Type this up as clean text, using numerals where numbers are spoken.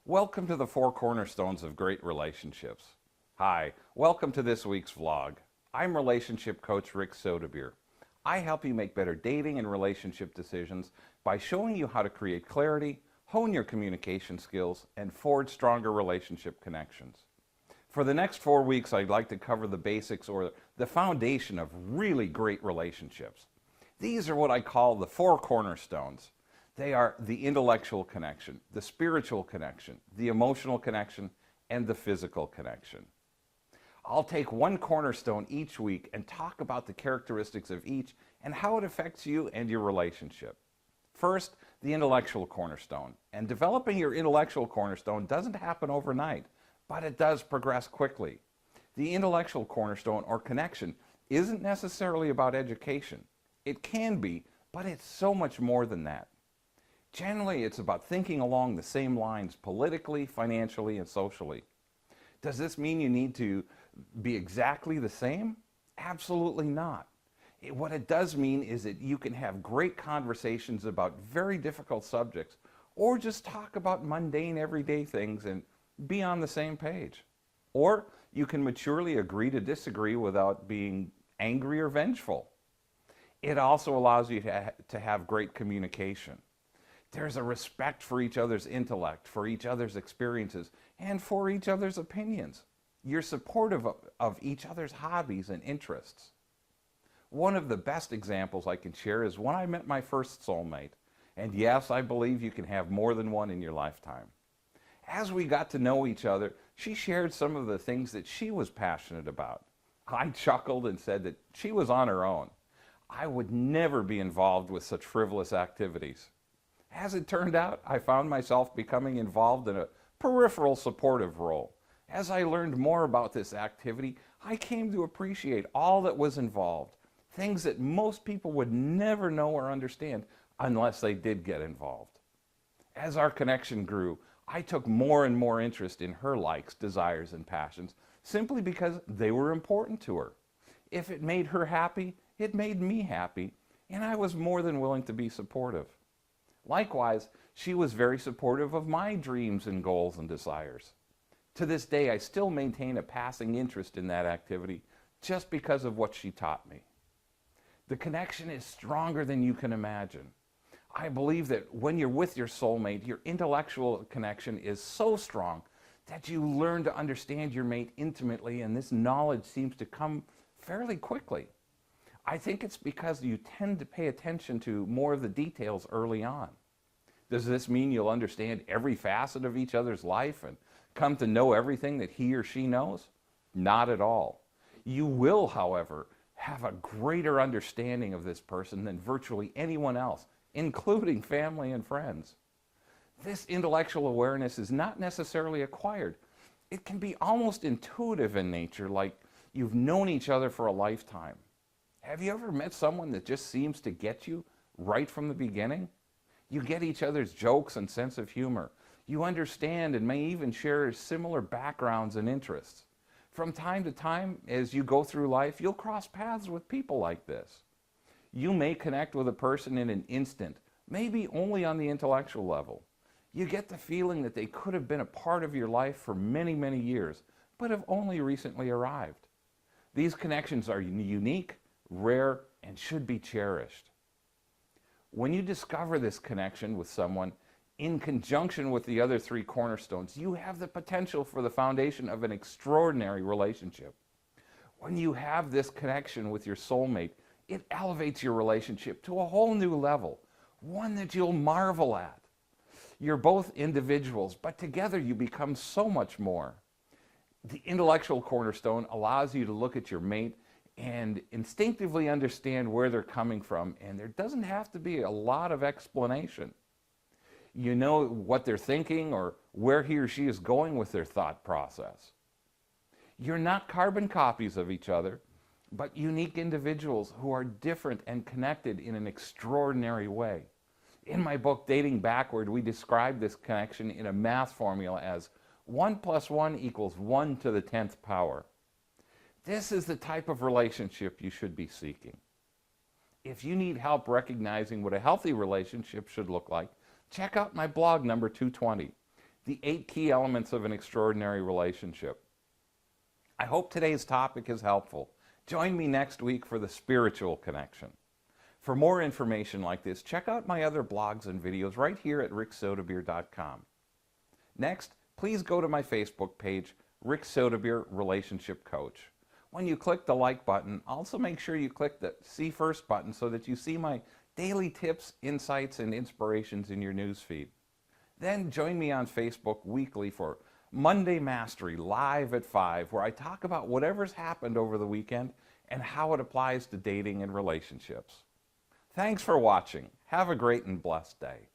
Welcome to the Four Cornerstones of Great Relationships. Hi, welcome to this week's vlog. I'm relationship coach Rick Sodebeer. I help you make better dating and relationship decisions by showing you how to create clarity, hone your communication skills, and forge stronger relationship connections. For the next 4 weeks, I'd like to cover the basics or the foundation of really great relationships. These are what I call the four cornerstones. They are the intellectual connection, the spiritual connection, the emotional connection, and the physical connection. I'll take one cornerstone each week and talk about the characteristics of each and how it affects you and your relationship. First, the intellectual cornerstone. And developing your intellectual cornerstone doesn't happen overnight, but it does progress quickly. The intellectual cornerstone or connection isn't necessarily about education. It can be, but it's so much more than that. Generally, it's about thinking along the same lines politically, financially, and socially. Does this mean you need to be exactly the same? Absolutely not. What it does mean is that you can have great conversations about very difficult subjects or just talk about mundane everyday things and be on the same page. Or you can maturely agree to disagree without being angry or vengeful. It also allows you to have great communication. There's a respect for each other's intellect, for each other's experiences, and for each other's opinions. You're supportive of each other's hobbies and interests. One of the best examples I can share is when I met my first soulmate. And yes, I believe you can have more than one in your lifetime. As we got to know each other, she shared some of the things that she was passionate about. I chuckled and said that she was on her own. I would never be involved with such frivolous activities. As it turned out, I found myself becoming involved in a peripheral supportive role. As I learned more about this activity, I came to appreciate all that was involved, things that most people would never know or understand unless they did get involved. As our connection grew, I took more and more interest in her likes, desires, and passions simply because they were important to her. If it made her happy, it made me happy, and I was more than willing to be supportive. Likewise, she was very supportive of my dreams and goals and desires. To this day, I still maintain a passing interest in that activity just because of what she taught me. The connection is stronger than you can imagine. I believe that when you're with your soulmate, your intellectual connection is so strong that you learn to understand your mate intimately, and this knowledge seems to come fairly quickly. I think it's because you tend to pay attention to more of the details early on. Does this mean you'll understand every facet of each other's life and come to know everything that he or she knows? Not at all. You will, however, have a greater understanding of this person than virtually anyone else, including family and friends. This intellectual awareness is not necessarily acquired. It can be almost intuitive in nature, like you've known each other for a lifetime. Have you ever met someone that just seems to get you right from the beginning? You get each other's jokes and sense of humor. You understand and may even share similar backgrounds and interests. From time to time, as you go through life, you'll cross paths with people like this. You may connect with a person in an instant, maybe only on the intellectual level. You get the feeling that they could have been a part of your life for many, many years, but have only recently arrived. These connections are unique, rare, and should be cherished. When you discover this connection with someone in conjunction with the other three cornerstones, you have the potential for the foundation of an extraordinary relationship. When you have this connection with your soulmate, it elevates your relationship to a whole new level, one that you'll marvel at. You're both individuals, but together you become so much more. The intellectual cornerstone allows you to look at your mate and instinctively understand where they're coming from, and there doesn't have to be a lot of explanation. You know what they're thinking or where he or she is going with their thought process. You're not carbon copies of each other, but unique individuals who are different and connected in an extraordinary way. In my book, Dating Backward, we describe this connection in a math formula as 1 + 1 = 1 to the 10th power. This is the type of relationship you should be seeking. If you need help recognizing what a healthy relationship should look like, check out my blog number 220. the 8 key elements of an extraordinary relationship. I hope today's topic is helpful. Join me next week for the spiritual connection. For more information like this, check out my other blogs and videos right here at ricksodebeer.com. Next, please go to my Facebook page, Rick Sodebeer Relationship Coach. When you click the like button, also make sure you click the See First button so that you see my daily tips, insights, and inspirations in your newsfeed. Then join me on Facebook weekly for Monday Mastery live at 5, where I talk about whatever's happened over the weekend and how it applies to dating and relationships. Thanks for watching. Have a great and blessed day.